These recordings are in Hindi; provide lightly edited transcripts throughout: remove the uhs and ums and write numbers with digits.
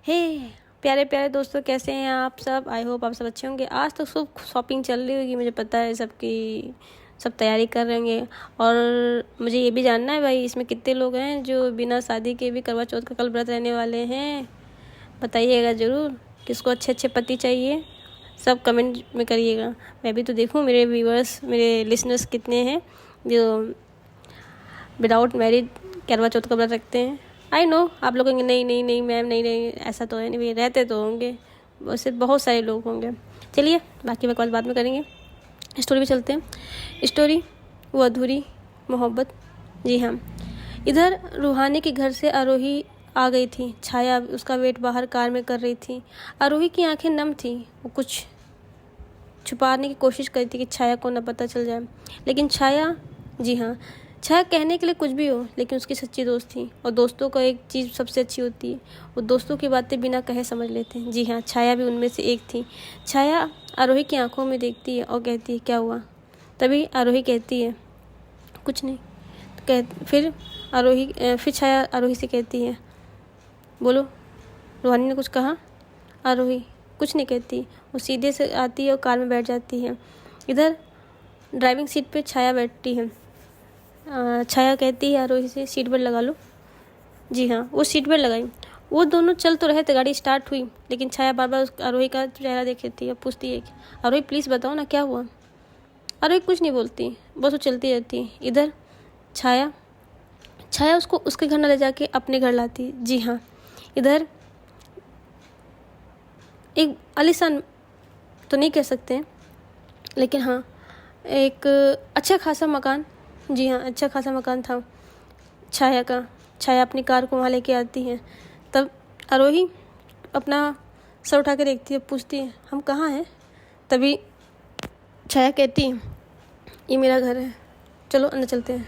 हे प्यारे प्यारे दोस्तों, कैसे हैं आप सब। आई होप आप सब अच्छे होंगे। आज तो सब शॉपिंग चल रही होगी, मुझे पता है सबकी सब तैयारी कर रहे होंगे। और मुझे ये भी जानना है भाई, इसमें कितने लोग हैं जो बिना शादी के भी करवा चौथ का कल व्रत रहने वाले हैं। बताइएगा ज़रूर किसको अच्छे अच्छे पति चाहिए, सब कमेंट में करिएगा। मैं भी तो देखूँ मेरे व्यूअर्स, मेरे लिसनर्स कितने हैं जो विदाउट मैरिड करवा चौथ का व्रत रखते हैं। आई नो आप लोग कहेंगे नहीं नहीं नहीं मैम, नहीं नहीं ऐसा तो है नहीं, रहते तो होंगे, वैसे बहुत सारे लोग होंगे। चलिए बाकी बकवास बाद में करेंगे, स्टोरी पे चलते हैं। स्टोरी वो अधूरी मोहब्बत। जी हाँ, इधर रूहानी के घर से आरोही आ गई थी। छाया उसका वेट बाहर कार में कर रही थी। आरोही की आंखें नम थी, वो कुछ छुपाने की कोशिश कर रही थी कि छाया को न पता चल जाए। लेकिन छाया, जी हाँ, छाया कहने के लिए कुछ भी हो लेकिन उसकी सच्ची दोस्त थी। और दोस्तों का एक चीज़ सबसे अच्छी होती है, वो दोस्तों की बातें बिना कहे समझ लेते हैं। जी हाँ, छाया भी उनमें से एक थी। छाया आरोही की आंखों में देखती है और कहती है क्या हुआ। तभी आरोही कहती है कुछ नहीं। फिर छाया आरोही से कहती है बोलो, रूहानी ने कुछ कहा। आरोही कुछ नहीं कहती, वो सीधे से आती है और कार में बैठ जाती है। इधर ड्राइविंग सीट पे छाया बैठती है। छाया कहती है आरोही से सीट बेल्ट लगा लो। जी हाँ, वो सीट बेल्ट लगाई। वो दोनों चल तो रहे थे, गाड़ी स्टार्ट हुई, लेकिन छाया बार बार आरोही का चेहरा देख लेती है, पूछती है कि आरोही प्लीज़ बताओ ना क्या हुआ। आरोही कुछ नहीं बोलती, बस वो चलती रहती है। इधर छाया छाया उसको उसके घर न ले जाके अपने घर लाती। जी हाँ, इधर एक आलीशान तो नहीं कह सकते हैं, लेकिन हाँ एक अच्छा खासा मकान। जी हाँ, अच्छा खासा मकान था छाया का। छाया अपनी कार को वहाँ लेके आती है। तब आरोही अपना सर उठा के देखती है, पूछती है हम कहाँ हैं। तभी छाया कहती है ये मेरा घर है, चलो अंदर चलते हैं।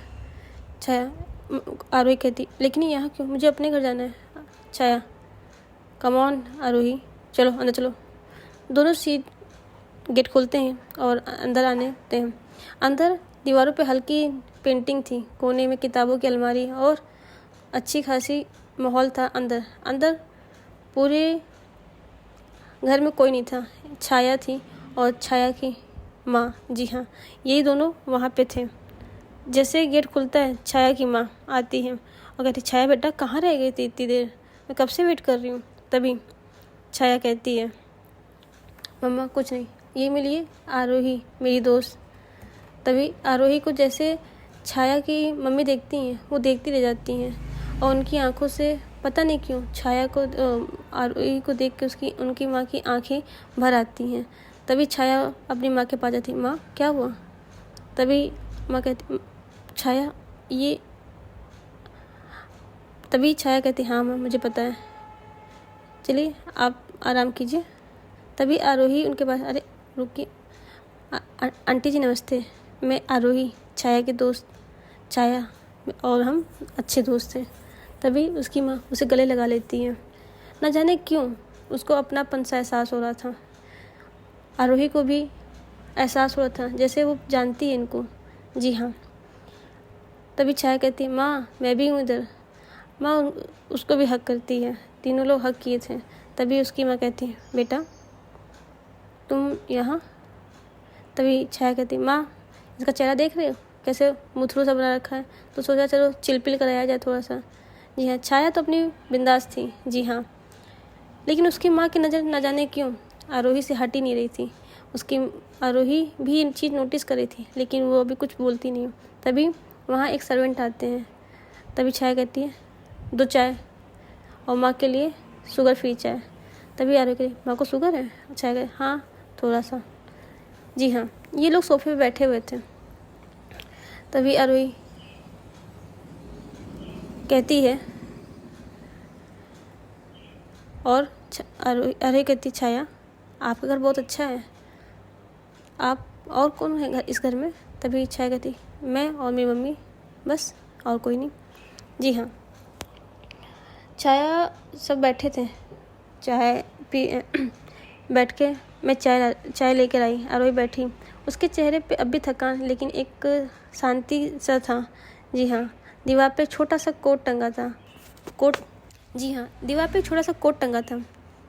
आरोही कहती लेकिन यहाँ क्यों, मुझे अपने घर जाना है। छाया कम ऑन आरोही, चलो अंदर चलो। दोनों सीट गेट खोलते हैं और अंदर आने देते हैं। अंदर दीवारों पे हल्की पेंटिंग थी, कोने में किताबों की अलमारी और अच्छी खासी माहौल था। अंदर पूरे घर में कोई नहीं था। छाया थी और छाया की माँ। जी हाँ, यही दोनों वहाँ पे थे। जैसे गेट खुलता है, छाया की माँ आती है और कहती छाया बेटा कहाँ रह गई थी इतनी देर, मैं कब से वेट कर रही हूँ। तभी छाया कहती है मम्मा कुछ नहीं, ये मिलिए आरोही मेरी दोस्त। तभी आरोही को जैसे छाया की मम्मी देखती हैं, वो देखती रह जाती हैं और उनकी आंखों से पता नहीं क्यों छाया को आरोही को देख के उनकी माँ की आंखें भर आती हैं। तभी छाया अपनी माँ के पास जाती, माँ क्या हुआ। तभी माँ कहती छाया ये। तभी छाया कहती हाँ माँ मुझे पता है, चलिए आप आराम कीजिए। तभी आरोही उनके पास, अरे रुकिए आंटी जी नमस्ते, मैं आरोही छाया की दोस्त। छाया और हम अच्छे दोस्त हैं। तभी उसकी माँ उसे गले लगा लेती है। न जाने क्यों उसको अपनापन सा एहसास हो रहा था। आरोही को भी एहसास हो रहा था जैसे वो जानती है इनको। जी हाँ, तभी छाया कहती है माँ मैं भी हूँ इधर। माँ उसको भी हक करती है, तीनों लोग हक किए थे। तभी उसकी माँ कहती है बेटा तुम यहाँ। तभी छाया कहती माँ इसका चेहरा देख रहे हो कैसे मुथरू सा बना रखा है, तो सोचा चलो चिलपिल कराया जाए थोड़ा सा। जी हाँ, छाया तो अपनी बिंदास थी। जी हाँ, लेकिन उसकी माँ की नज़र न जाने क्यों आरोही से हट ही नहीं रही थी। उसकी आरोही भी ये चीज़ नोटिस कर रही थी, लेकिन वो अभी कुछ बोलती नहीं। तभी वहाँ एक सर्वेंट आते हैं। तभी छाया कहती है 2 चाय और माँ के लिए शुगर फ्री चाय। तभी आरोही कहती माँ को शुगर है। छाया कहती हाँ थोड़ा सा। जी हाँ, ये लोग सोफे पे बैठे हुए थे। तभी आरोही कहती है और आरोही कहती छाया आपका घर बहुत अच्छा है, आप और कौन है घर इस घर में। तभी छाया कहती मैं और मेरी मम्मी बस, और कोई नहीं। जी हाँ, छाया सब बैठे थे, चाय पी बैठ के मैं चाय लेकर आई। आरोही बैठी, उसके चेहरे पे अब भी थकान लेकिन एक शांति सा था। जी हाँ, दीवार पे छोटा सा कोट टंगा था। कोट जी हाँ, दीवार पे एक छोटा सा कोट टंगा था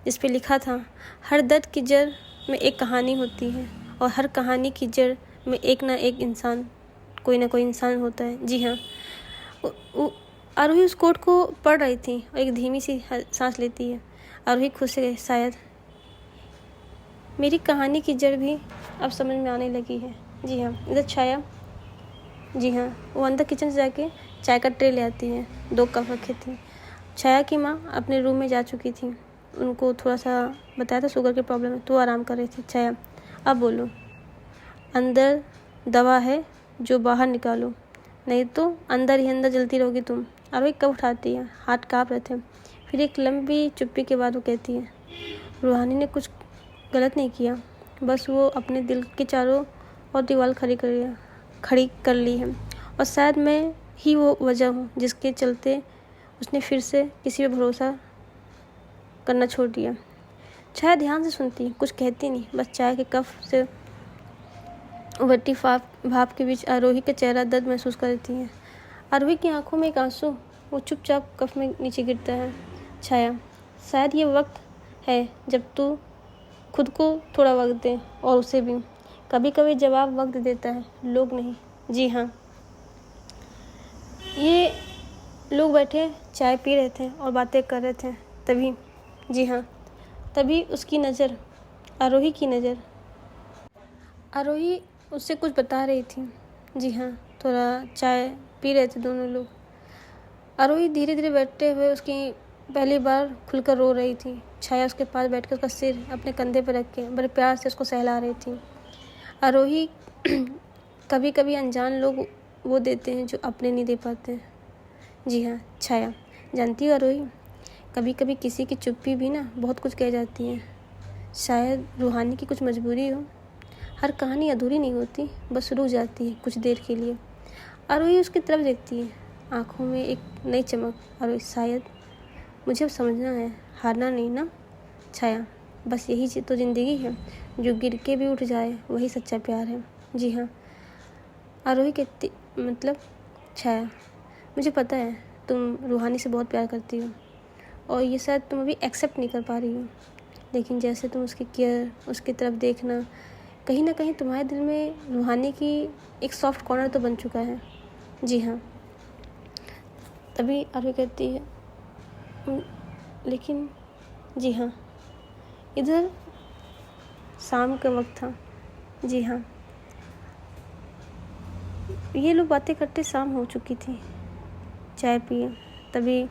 जिस पे लिखा था, हर दर्द की जड़ में एक कहानी होती है और हर कहानी की जड़ में एक ना एक इंसान, कोई ना कोई इंसान होता है। जी हाँ, आरोही उस कोट को पढ़ रही थी और एक धीमी सी सांस लेती है। आरोही खुद से, शायद मेरी कहानी की जड़ भी अब समझ में आने लगी है। जी हाँ, इधर छाया, जी हाँ, वो अंदर किचन से जाके चाय का ट्रे ले आती है। 2 कप रखे थे। छाया की माँ अपने रूम में जा चुकी थी। उनको थोड़ा सा बताया था शुगर की प्रॉब्लम है, तो आराम कर रही थी। छाया, अब बोलो, अंदर दवा है जो बाहर निकालो, नहीं तो अंदर ही अंदर जलती रहोगी तुम। आरोही कब उठाती है, हाथ काँप रहे थे। फिर एक लंबी चुप्पी के बाद वो कहती है, रूहानी ने कुछ गलत नहीं किया, बस वो अपने दिल के चारों ओर दीवार खड़ी कर ली है और शायद मैं ही वो वजह हूँ जिसके चलते उसने फिर से किसी पे भरोसा करना छोड़ दिया। छाया ध्यान से सुनती, कुछ कहती नहीं, बस चाय के कप से उभरती भाप के बीच आरोही का चेहरा दर्द महसूस करती है। आरोही की आंखों में एक आंसू, वो चुपचाप कप में नीचे गिरता है। छाया, शायद ये वक्त है जब तू खुद को थोड़ा वक्त दे, और उसे भी। कभी कभी जवाब वक्त देता है, लोग नहीं। जी हाँ, ये लोग बैठे चाय पी रहे थे और बातें कर रहे थे। तभी, जी हाँ, तभी उसकी नज़र, आरोही की नज़र, आरोही उससे कुछ बता रही थी। जी हाँ, थोड़ा चाय पी रहे थे दोनों लोग। आरोही धीरे धीरे बैठते हुए उसकी पहली बार खुलकर रो रही थी। छाया उसके पास बैठकर उसका सिर अपने कंधे पर रख के बड़े प्यार से उसको सहला रही थी। आरोही, कभी कभी अनजान लोग वो देते हैं जो अपने नहीं दे पाते। जी हाँ, छाया, जानती हो आरोही, कभी कभी किसी की चुप्पी भी ना बहुत कुछ कह जाती है। शायद रूहानी की कुछ मजबूरी हो। हर कहानी अधूरी नहीं होती, बस रुक जाती है कुछ देर के लिए। आरोही उसकी तरफ देखती है, आंखों में एक नई चमक। आरोही, शायद मुझे अब समझना है, हारना नहीं ना। छाया, बस यही तो ज़िंदगी है, जो गिर के भी उठ जाए वही सच्चा प्यार है। जी हाँ, आरोही कहती, मतलब छाया, मुझे पता है तुम रूहानी से बहुत प्यार करती हो और ये शायद तुम अभी एक्सेप्ट नहीं कर पा रही हो, लेकिन जैसे तुम उसकी केयर, उसकी तरफ देखना, कहीं ना कहीं तुम्हारे दिल में रूहानी की एक सॉफ्ट कॉर्नर तो बन चुका है। जी हाँ, तभी आरोही कहती है, लेकिन जी हाँ, इधर शाम का वक्त था। जी हाँ, ये लोग बातें करते शाम हो चुकी थी। चाय पिए, तभी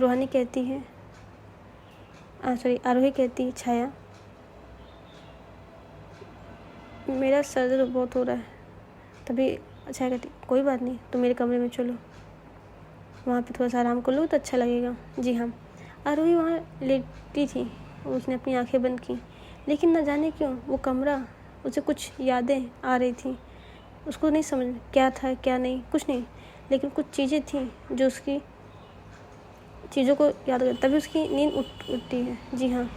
रूहानी कहती है, आरोही कहती है, छाया, मेरा सर दर्द बहुत हो रहा है। तभी छाया कहती, कोई बात नहीं, तुम मेरे कमरे में चलो, वहाँ पे थोड़ा सा आराम कर लो तो अच्छा लगेगा। जी हाँ, आरोही वहाँ लेटी थी, उसने अपनी आंखें बंद की, लेकिन न जाने क्यों वो कमरा, उसे कुछ यादें आ रही थी। उसको नहीं समझ क्या था क्या नहीं, कुछ नहीं, लेकिन कुछ चीज़ें थी जो उसकी चीज़ों को याद कर, तभी उसकी नींद उठती है। जी हाँ,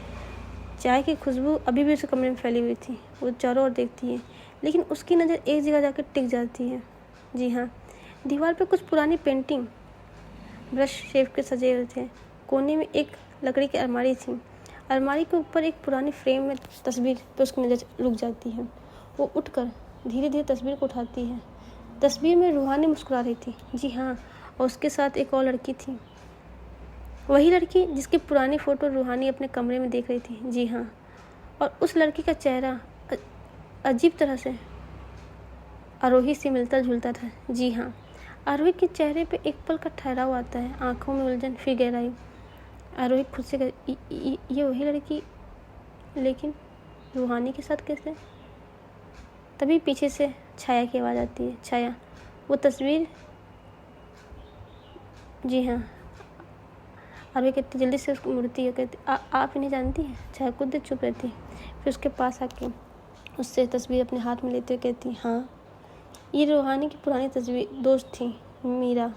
चाय की खुशबू अभी भी उसके कमरे में फैली हुई थी। वो चारों ओर देखती है, लेकिन उसकी नज़र एक जगह जाकर टिक जाती है। जी हाँ, दीवार पर कुछ पुरानी पेंटिंग ब्रश शेप के सजे हुए थे। कोने में एक लकड़ी की अलमारी थी। अलमारी के ऊपर एक पुरानी फ्रेम में तस्वीर पर उसकी नज़र रुक जाती है। वो उठकर धीरे धीरे तस्वीर को उठाती है। तस्वीर में रूहानी मुस्कुरा रही थी। जी हाँ, और उसके साथ एक और लड़की थी, वही लड़की जिसकी पुरानी फ़ोटो रूहानी अपने कमरे में देख रही थी। जी हाँ, और उस लड़की का चेहरा अजीब तरह से आरोही से मिलता जुलता था। जी हाँ, आरोही के चेहरे पे एक पल का ठहराव आता है, आंखों में उलझन, फिर गहराई। आरोही खुद से ये वही लड़की, लेकिन रूहानी के साथ कैसे? तभी पीछे से छाया की आवाज़ आती है, छाया, वो तस्वीर। जी हाँ, आरोही कहती, जल्दी से उसको मुड़ती है, कहती, आप इन्हें जानती हैं? छाया कुछ देर चुप रहती, फिर उसके पास आके उससे तस्वीर अपने हाथ में लेते हुए कहती, हाँ, ये रूहानी की पुरानी तस्वीर दोस्त थी, मीरा।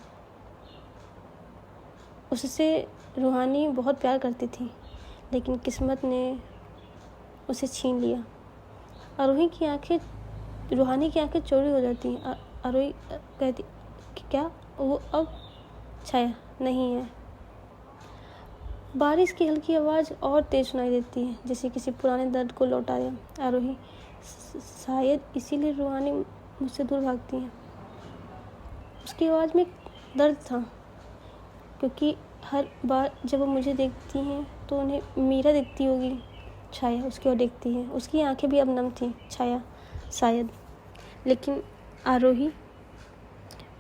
उससे रूहानी बहुत प्यार करती थी, लेकिन किस्मत ने उसे छीन लिया। रूहानी की आंखें चौड़ी हो जाती हैं। आरोही कहती कि क्या वो अब? छाया, नहीं है, बारिश की हल्की आवाज़ और तेज सुनाई देती है, जैसे किसी पुराने दर्द को लौटाया। आरोही, शायद इसीलिए रूहानी मुझसे दूर भागती है। उसकी आवाज़ में दर्द था, क्योंकि हर बार जब वो मुझे देखती हैं तो उन्हें मीरा दिखती होगी। छाया उसकी ओर देखती है, उसकी आंखें भी अब नम थीं। छाया, शायद। लेकिन आरोही,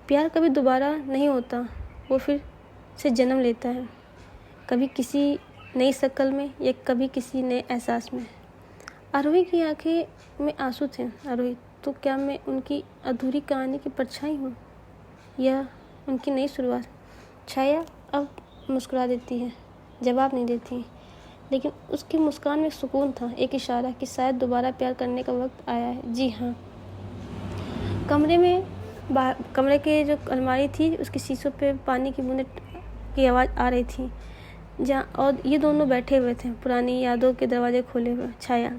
प्यार कभी दोबारा नहीं होता, वो फिर से जन्म लेता है, कभी किसी नई शक्ल में या कभी किसी नए एहसास में। आरोही की आंखें में आंसू थे। आरोही, तो क्या मैं उनकी अधूरी कहानी की परछाई हूँ या उनकी नई शुरुआत? छाया अब मुस्कुरा देती है, जवाब नहीं देती, लेकिन उसकी मुस्कान में सुकून था, एक इशारा कि शायद दोबारा प्यार करने का वक्त आया है। जी हाँ। कमरे के जो अलमारी थी, उसकी शीशों पे पानी की बूंदें की आवाज़ आ रही थी, जहाँ और ये दोनों बैठे हुए थे, पुरानी यादों के दरवाजे खोले हुए। छाया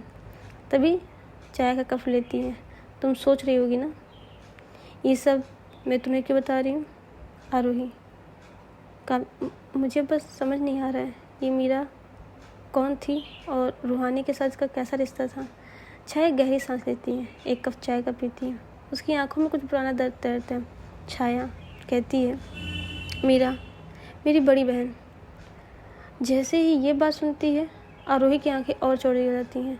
तभी चाय का कप लेती है। तुम सोच रही होगी ना, ये सब मैं तुम्हें क्यों बता रही हूँ? आरोही का, मुझे बस समझ नहीं आ रहा है, ये मीरा कौन थी और रूहानी के साथ इसका कैसा रिश्ता था? छाया गहरी सांस लेती है, एक कप चाय का पीती है, उसकी आंखों में कुछ पुराना दर्द तैरता है। छाया कहती है, मीरा मेरी बड़ी बहन। जैसे ही ये बात सुनती है, आरोही की आंखें और चौड़ी हो जाती हैं।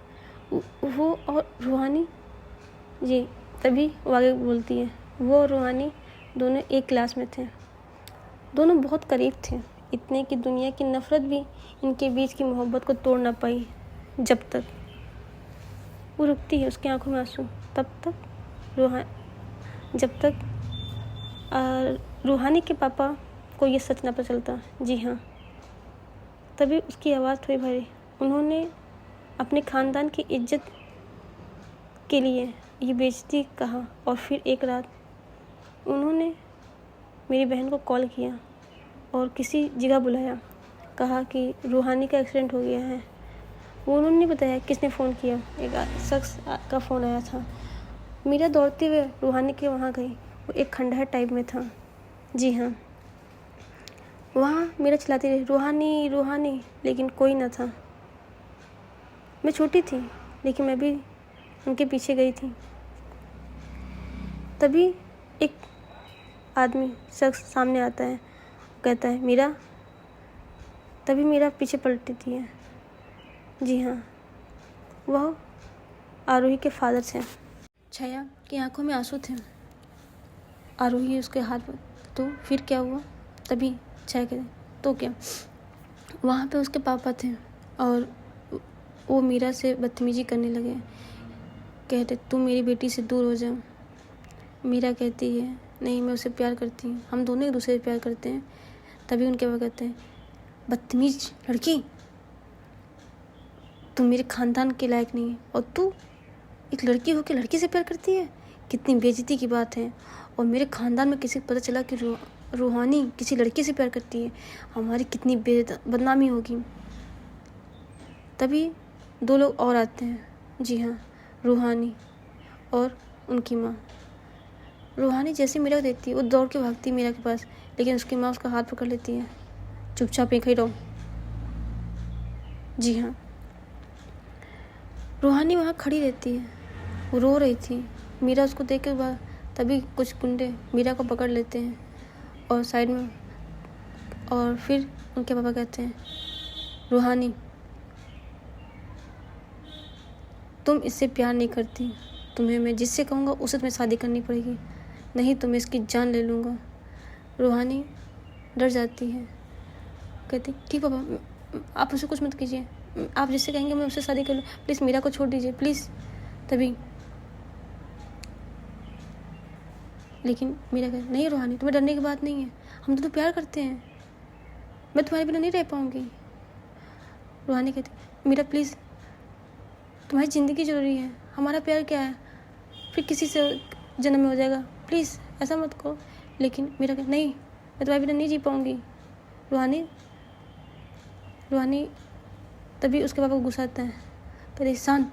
वो और रूहानी? जी। तभी वो आगे बोलती है, वो और रूहानी दोनों एक क्लास में थे, दोनों बहुत करीब थे, इतने कि दुनिया की नफ़रत भी इनके बीच की मोहब्बत को तोड़ ना पाई। जब तक वो रुकती है, उसकी आंखों में आंसू, जब तक रूहानी के पापा को ये सच ना पता चलता। जी हाँ। तभी उसकी आवाज़ थोड़ी भरी, उन्होंने अपने ख़ानदान की इज्जत के लिए ये बेइज्जती कहा। और फिर एक रात उन्होंने मेरी बहन को कॉल किया और किसी जगह बुलाया, कहा कि रूहानी का एक्सीडेंट हो गया है। वो उन्होंने नहीं बताया किसने फ़ोन किया, एक शख्स का फ़ोन आया था। मीरा दौड़ते हुए रूहानी के वहाँ गई, वो एक खंडहर टाइप में था। जी हाँ। वहाँ मीरा चिल्लाती रही, रूहानी रूहानी, लेकिन कोई न था। मैं छोटी थी, लेकिन मैं भी उनके पीछे गई थी। तभी एक आदमी शख्स सामने आता है, कहता है, मीरा। तभी मीरा पीछे पलटती है। जी हाँ, वह आरोही के फादर थे। छाया की आंखों में आंसू थे। आरोही उसके हाथ पर, तो फिर क्या हुआ? तभी छाया कहते, तो क्या? वहाँ पे उसके पापा थे और वो मीरा से बदतमीजी करने लगे, कहते, तुम मेरी बेटी से दूर हो जाओ। मीरा कहती है, नहीं, मैं उसे प्यार करती हूँ, हम दोनों एक दूसरे से प्यार करते हैं। तभी उनके पापा कहते हैं, बदतमीज लड़की, तुम मेरे ख़ानदान के लायक नहीं है और तू एक लड़की हो के लड़की से प्यार करती है, कितनी बेइज्जती की बात है। और मेरे ख़ानदान में किसी को पता चला कि रूहानी किसी लड़की से प्यार करती है, हमारी कितनी बदनामी होगी। तभी दो लोग और आते हैं। जी हाँ, रूहानी और उनकी माँ। रूहानी जैसे मीरा को देखती है, वो दौड़ के भागती है मीरा के पास, लेकिन उसकी माँ उसका हाथ पकड़ लेती है, चुपचाप यहीं खड़ी रहो। जी हाँ। रूहानी वहाँ खड़ी रहती है, वो रो रही थी। मीरा उसको देख के बाद तभी कुछ गुंडे मीरा को पकड़ लेते हैं और साइड में, और फिर उनके पापा कहते हैं, रूहानी, तुम इससे प्यार नहीं करती, तुम्हें मैं जिससे कहूँगा उससे तुम्हें शादी करनी पड़ेगी, नहीं तो मैं इसकी जान ले लूँगा। रूहानी डर जाती है, कहती, ठीक पापा, आप उसे कुछ मत कीजिए, आप जिससे कहेंगे मैं उससे शादी कर लूँ, प्लीज़ मीरा को छोड़ दीजिए, प्लीज़। तभी लेकिन मीरा कहती, नहीं रूहानी, तुम्हें डरने की बात नहीं है, हम तो प्यार करते हैं, मैं तुम्हारे बिना नहीं रह पाऊँगी। रूहानी कहती, मीरा प्लीज़, तुम्हारी ज़िंदगी ज़रूरी है, हमारा प्यार क्या है, फिर किसी से जन्म में हो जाएगा, प्लीज़ ऐसा मत करो। लेकिन मीरा कहती, नहीं, मैं तुम्हारे बिना नहीं जी पाऊँगी। रूहानी तभी उसके पापा को गुस्सा आता है, कहते, शांत,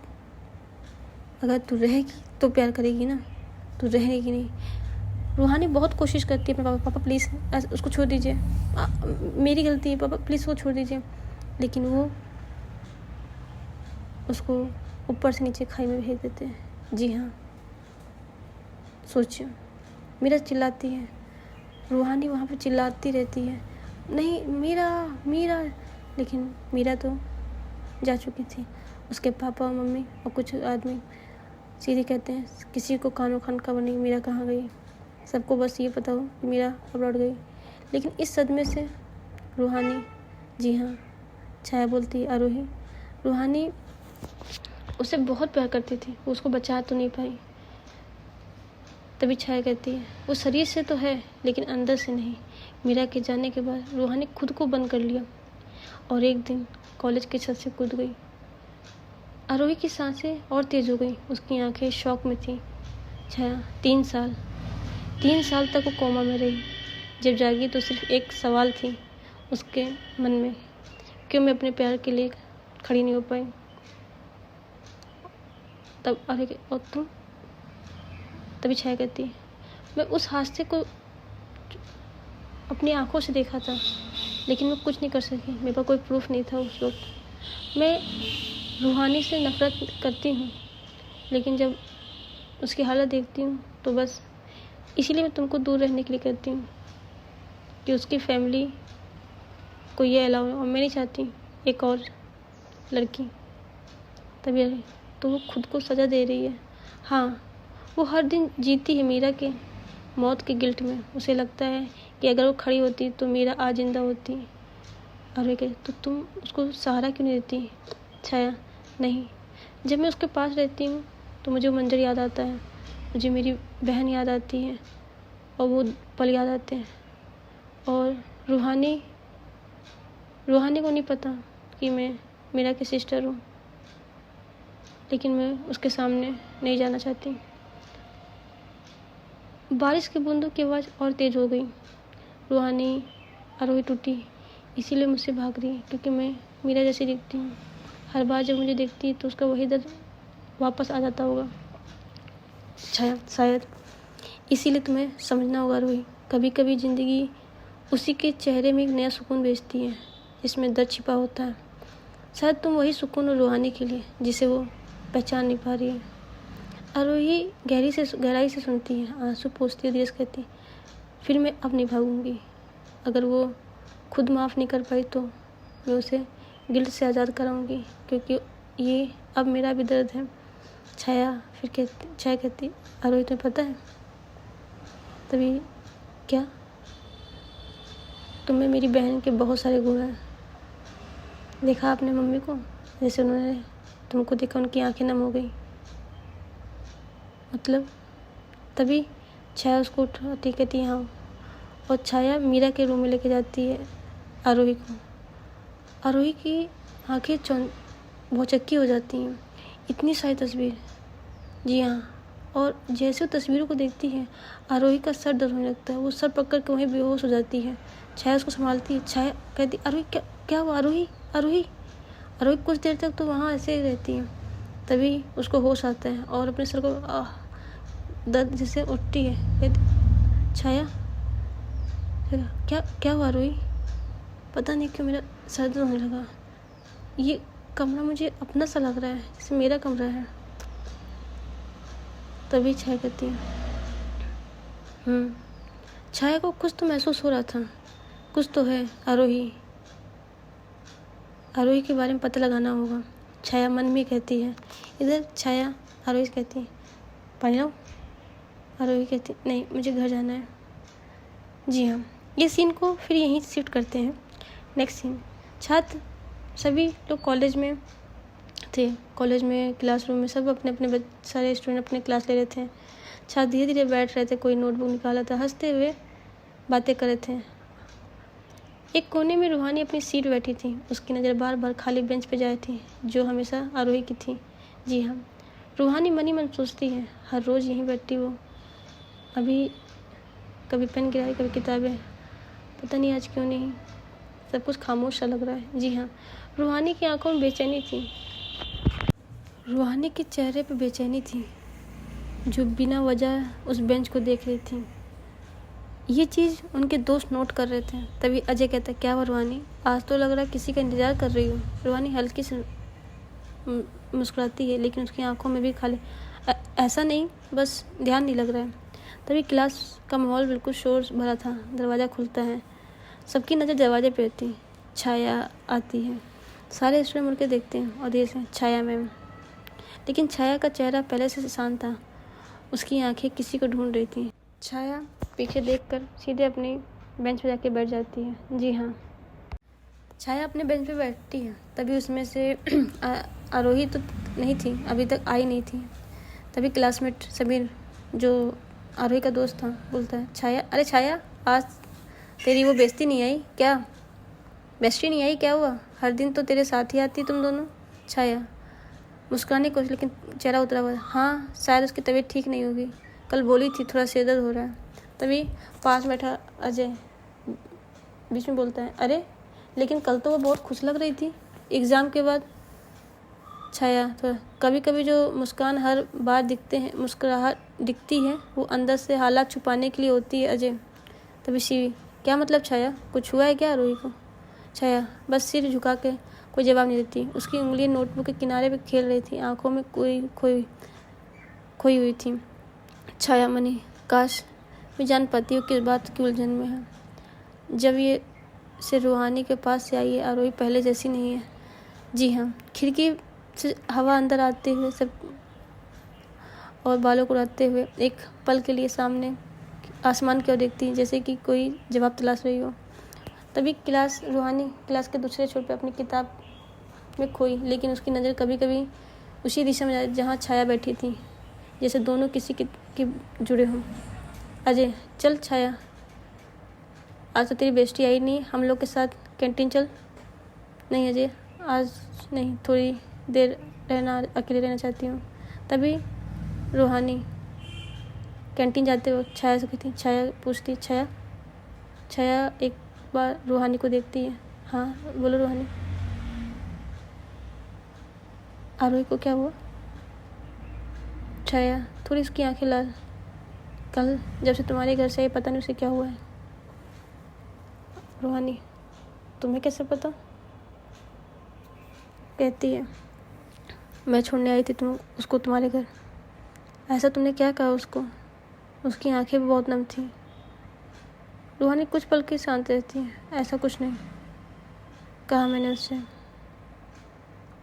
अगर तू रहेगी तो प्यार करेगी ना, तू रहेगी नहीं। रूहानी बहुत कोशिश करती है अपने पापा प्लीज़ उसको छोड़ दीजिए, मेरी गलती है पापा, प्लीज़ उसको छोड़ दीजिए। लेकिन वो उसको ऊपर से नीचे खाई में भेज देते हैं। जी हाँ, सोचिए, मीरा चिल्लाती है, रूहानी वहाँ पर चिल्लाती रहती है, नहीं मीरा मीरा, लेकिन मीरा तो जा चुकी थी। उसके पापा और मम्मी और कुछ आदमी सीधे कहते हैं, किसी को कानो खान खबर नहीं मीरा कहाँ गई, सबको बस ये पता हो कि मीरा अब लौट गई। लेकिन इस सदमे से रूहानी, जी हाँ, छाया बोलती है, आरोही, रूहानी उसे बहुत प्यार करती थी, वो उसको बचा तो नहीं पाई। तभी छाया कहती है, वो शरीर से तो है लेकिन अंदर से नहीं। मीरा के जाने के बाद रूहानी खुद को बंद कर लिया और एक दिन कॉलेज की छत से कूद गई। आरोही की सांसें और तेज हो गई, उसकी आंखें शौक में थी। छाया 3 साल तक वो कोमा में रही। जब जागी तो सिर्फ एक सवाल थी उसके मन में, क्यों मैं अपने प्यार के लिए खड़ी नहीं हो पाई। तब अरे और तुम, तभी छाया कहती है, मैं उस हादसे को अपनी आंखों से देखा था लेकिन मैं कुछ नहीं कर सकी, मेरे पास कोई प्रूफ नहीं था उस वक्त। मैं रूहानी से नफरत करती हूँ लेकिन जब उसकी हालत देखती हूँ तो बस इसीलिए मैं तुमको दूर रहने के लिए कहती हूँ कि उसकी फैमिली को ये अलाउ है और मैं नहीं चाहती एक और लड़की। तभी अरे तो वो खुद को सज़ा दे रही है। हाँ, वो हर दिन जीती है मीरा के मौत के गिल्ट में। उसे लगता है कि अगर वो खड़ी होती तो मीरा आज जिंदा होती। अरे कहे, तो तुम उसको सहारा क्यों नहीं देती। छाया, नहीं, जब मैं उसके पास रहती हूँ तो मुझे वो मंजर याद आता है, मुझे मेरी बहन याद आती है और वो पल याद आते हैं। और रूहानी को नहीं पता कि मैं मीरा की सिस्टर हूँ, लेकिन मैं उसके सामने नहीं जाना चाहती। बारिश की बूंदों की आवाज़ और तेज हो गई। रूहानी आरोही टूटी, इसीलिए मुझसे भाग रही है क्योंकि मैं मीरा जैसी दिखती हूँ। हर बार जब मुझे देखती है तो उसका वही दर्द वापस आ जाता होगा। शायद इसीलिए तुम्हें समझना होगा आरोही, कभी कभी ज़िंदगी उसी के चेहरे में एक नया सुकून भेजती है जिसमें दर्द छिपा होता है। शायद तुम वही सुकून हो रूहानी के लिए जिसे वो पहचान नहीं पा रही है। आरोही गहराई से सुनती है, आंसू पोंछती है, धीरे से कहती, फिर मैं अब नहीं भागूंगी। अगर वो खुद माफ़ नहीं कर पाई तो मैं उसे गिल्ट से आज़ाद कराऊंगी क्योंकि ये अब मेरा भी दर्द है। छाया कहती, आरोही तुम्हें पता है। तभी, क्या। तुम्हें मेरी बहन के बहुत सारे गुण हैं। देखा आपने मम्मी को, जैसे उन्होंने तुमको देखा उनकी आंखें नम हो गई। मतलब। तभी छाया उसको उठाती, कहती हाँ, और छाया मीरा के रूम में लेके जाती है आरोही को। आरोही की आंखें भौचक्की हो जाती हैं, इतनी सारी तस्वीर। जी हाँ, और जैसे वो तस्वीरों को देखती है आरोही का सर दर्द होने लगता है। वो सर पकड़ के वहीं बेहोश हो जाती है। छाया उसको संभालती है। छाया कहती, आरोही क्या हुआ आरोही। कुछ देर तक तो वहाँ ऐसे ही रहती है। तभी उसको होश आता है और अपने सर को दर्द जैसे उठती है। कहती, छाया क्या हुआ आरोही। पता नहीं क्यों मेरा सर दर्द होने लगा। ये कमरा मुझे अपना सा लग रहा है, जैसे मेरा कमरा है। तभी छाया कहती है, छाया को कुछ तो महसूस हो रहा था, कुछ तो है। आरोही के बारे में पता लगाना होगा, छाया मन में कहती है। इधर छाया आरोही से कहती है, पानी लाओ। आरोही कहती, नहीं मुझे घर जाना है। जी हाँ, ये सीन को फिर यहीं शिफ्ट करते हैं। नेक्स्ट सीन, छात्र सभी लोग कॉलेज में थे। कॉलेज में क्लासरूम में सब अपने सारे स्टूडेंट अपने क्लास ले रहे थे। छात्र धीरे धीरे बैठ रहे थे, कोई नोटबुक निकाला था, हंसते हुए बातें कर रहे थे। एक कोने में रूहानी अपनी सीट बैठी थी। उसकी नज़र बार बार खाली बेंच पे जाए थी जो हमेशा आरोही की थी। जी हाँ, रूहानी मन ही मन सोचती है, हर रोज़ यहीं बैठती वो, अभी कभी पेन गिराई कभी किताबें, पता नहीं आज क्यों नहीं, सब कुछ खामोश सा लग रहा है। जी हाँ, रूहानी की आंखों में बेचैनी थी, रूहानी के चेहरे पे बेचैनी थी, जो बिना वजह उस बेंच को देख रही थी। ये चीज़ उनके दोस्त नोट कर रहे थे। तभी अजय कहता है, क्या हुआ रूहानी, आज तो लग रहा है किसी का इंतज़ार कर रही हो। रूहानी हल्की से मुस्कुराती है, लेकिन उसकी आंखों में भी खाली ऐसा नहीं, बस ध्यान नहीं लग रहा है। तभी क्लास का माहौल बिल्कुल शोर भरा था। दरवाज़ा खुलता है, सबकी नज़र दरवाजे पे होती है। छाया आती है, सारे स्टूडेंट मुड़ के देखते हैं और धीरे से छाया मैम। लेकिन छाया का चेहरा पहले से शांत था, उसकी आंखें किसी को ढूंढ रही थी। छाया पीछे देखकर सीधे अपनी बेंच पर जाके बैठ जाती है। जी हाँ, छाया अपने बेंच पे बैठती है। तभी उसमें से आरोही तो नहीं थी, अभी तक आई नहीं थी। तभी क्लासमेट समीर, जो आरोही का दोस्त था, बोलता है, छाया, अरे छाया, आज तेरी वो बेइज्जती नहीं आई क्या? बेस्टी नहीं आई, क्या हुआ? हर दिन तो तेरे साथ ही आती तुम दोनों। छाया मुस्कुराने की कोशिश, लेकिन चेहरा उतरा हुआ। हाँ, शायद उसकी तबीयत ठीक नहीं होगी, कल बोली थी थोड़ा सिर दर्द हो रहा है। तभी पास बैठा अजय बीच में बोलता है, अरे लेकिन कल तो वो बहुत खुश लग रही थी एग्ज़ाम के बाद। छाया, तो कभी कभी जो मुस्कान हर बार मुस्कुराहट दिखती है, वो अंदर से हालात छुपाने के लिए होती है अजय। तभी शिवी, क्या मतलब छाया, कुछ हुआ है क्या आरोही को? छाया बस सिर झुका के कोई जवाब नहीं देती। उसकी उंगलियां नोटबुक के किनारे पे खेल रही थी, आंखों में कोई खोई हुई थी। छाया मनी, काश मैं जान पाती हूँ किस बात की उलझन में है। जब ये से रूहानी के पास से आई है, आरोही पहले जैसी नहीं है। जी हाँ, खिड़की से हवा अंदर आते हुए सब और बालों को उड़ाते हुए एक पल के लिए सामने आसमान की ओर देखती, जैसे कि कोई जवाब तलाश रही हो। तभी रूहानी क्लास के दूसरे छोर पे अपनी किताब में खोई, लेकिन उसकी नज़र कभी कभी उसी दिशा में जाती जहाँ छाया बैठी थी, जैसे दोनों किसी के जुड़े हों। अजय, चल छाया, आज तो तेरी बेइज्जती आई नहीं, हम लोग के साथ कैंटीन चल। नहीं अजय, आज नहीं, थोड़ी देर अकेले रहना चाहती हूँ। तभी रूहानी कैंटीन जाते वक्त छाया से कहती, छाया पूछती, छाया एक बार रूहानी को देखती है। हाँ बोलो रूहानी। आरोही को क्या हुआ? छाया, थोड़ी उसकी आंखें लाल, कल जब से तुम्हारे घर से आई, पता नहीं उसे क्या हुआ है। रूहानी, तुम्हें कैसे पता? कहती है, मैं छोड़ने आई थी उसको तुम्हारे घर। ऐसा तुमने क्या कहा उसको? उसकी आंखें भी बहुत नम थी। रूहानी कुछ पल की शांत रहती है। ऐसा कुछ नहीं कहा मैंने उससे।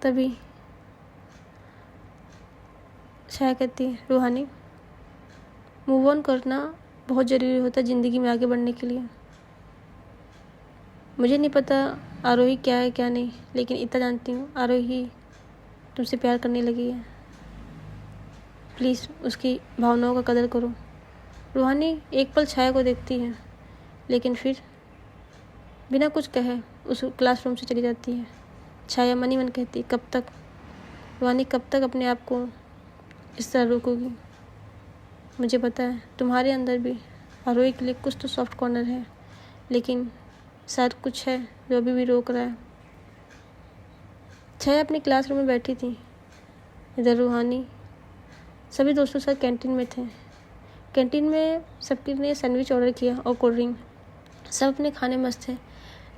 तभी छाया कहती है, रूहानी, मूव ऑन करना बहुत ज़रूरी होता है ज़िंदगी में आगे बढ़ने के लिए। मुझे नहीं पता आरोही क्या है क्या नहीं, लेकिन इतना जानती हूँ, आरोही तुमसे प्यार करने लगी है। प्लीज़ उसकी भावनाओं का कदर करो। रूहानी एक पल छाया को देखती है, लेकिन फिर बिना कुछ कहे उस क्लासरूम से चली जाती है। छाया मनी मन कहती, कब तक रूहानी, कब तक अपने आप को इस तरह रोकोगी? मुझे पता है तुम्हारे अंदर भी आरोही के लिए कुछ तो सॉफ्ट कॉर्नर है, लेकिन शायद कुछ है जो अभी भी रोक रहा है। छाया अपनी क्लासरूम में बैठी थी। इधर रूहानी सभी दोस्तों के साथ कैंटीन में थे। कैंटीन में सबके ने सैंडविच ऑर्डर किया और कोल्ड ड्रिंक। सब अपने खाने मस्त थे,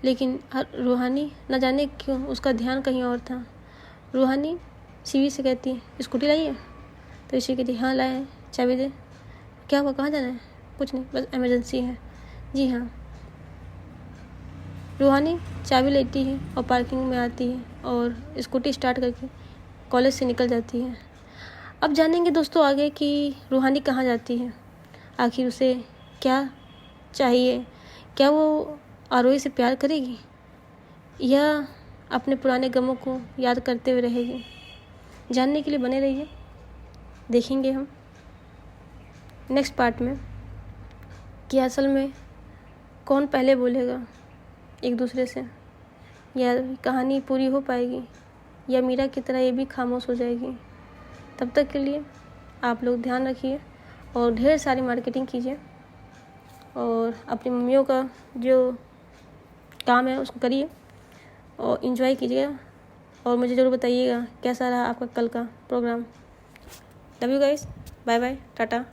लेकिन रूहानी न जाने क्यों उसका ध्यान कहीं और था। रूहानी शिवी से कहती, स्कूटी लाई है? तो शिवी कहती, हाँ लाए हैं, चाबी दे। क्या हुआ, कहाँ जाना है? कुछ नहीं, बस इमरजेंसी है। जी हाँ। रूहानी चाबी लेती है और पार्किंग में आती है और स्कूटी स्टार्ट करके कॉलेज से निकल जाती है। अब जानेंगे दोस्तों आगे कि रूहानी कहाँ जाती है, आखिर उसे क्या चाहिए, क्या वो आरोही से प्यार करेगी या अपने पुराने गमों को याद करते हुए रहेगी। जानने के लिए बने रहिए, देखेंगे हम नेक्स्ट पार्ट में कि असल में कौन पहले बोलेगा एक दूसरे से, या कहानी पूरी हो पाएगी या मीरा की तरह ये भी खामोश हो जाएगी। तब तक के लिए आप लोग ध्यान रखिए और ढेर सारी मार्केटिंग कीजिए और अपनी मम्मियों का जो काम है उसको करिए और इन्जॉय कीजिएगा और मुझे ज़रूर बताइएगा कैसा रहा आपका कल का program. Love you guys, bye bye, Tata.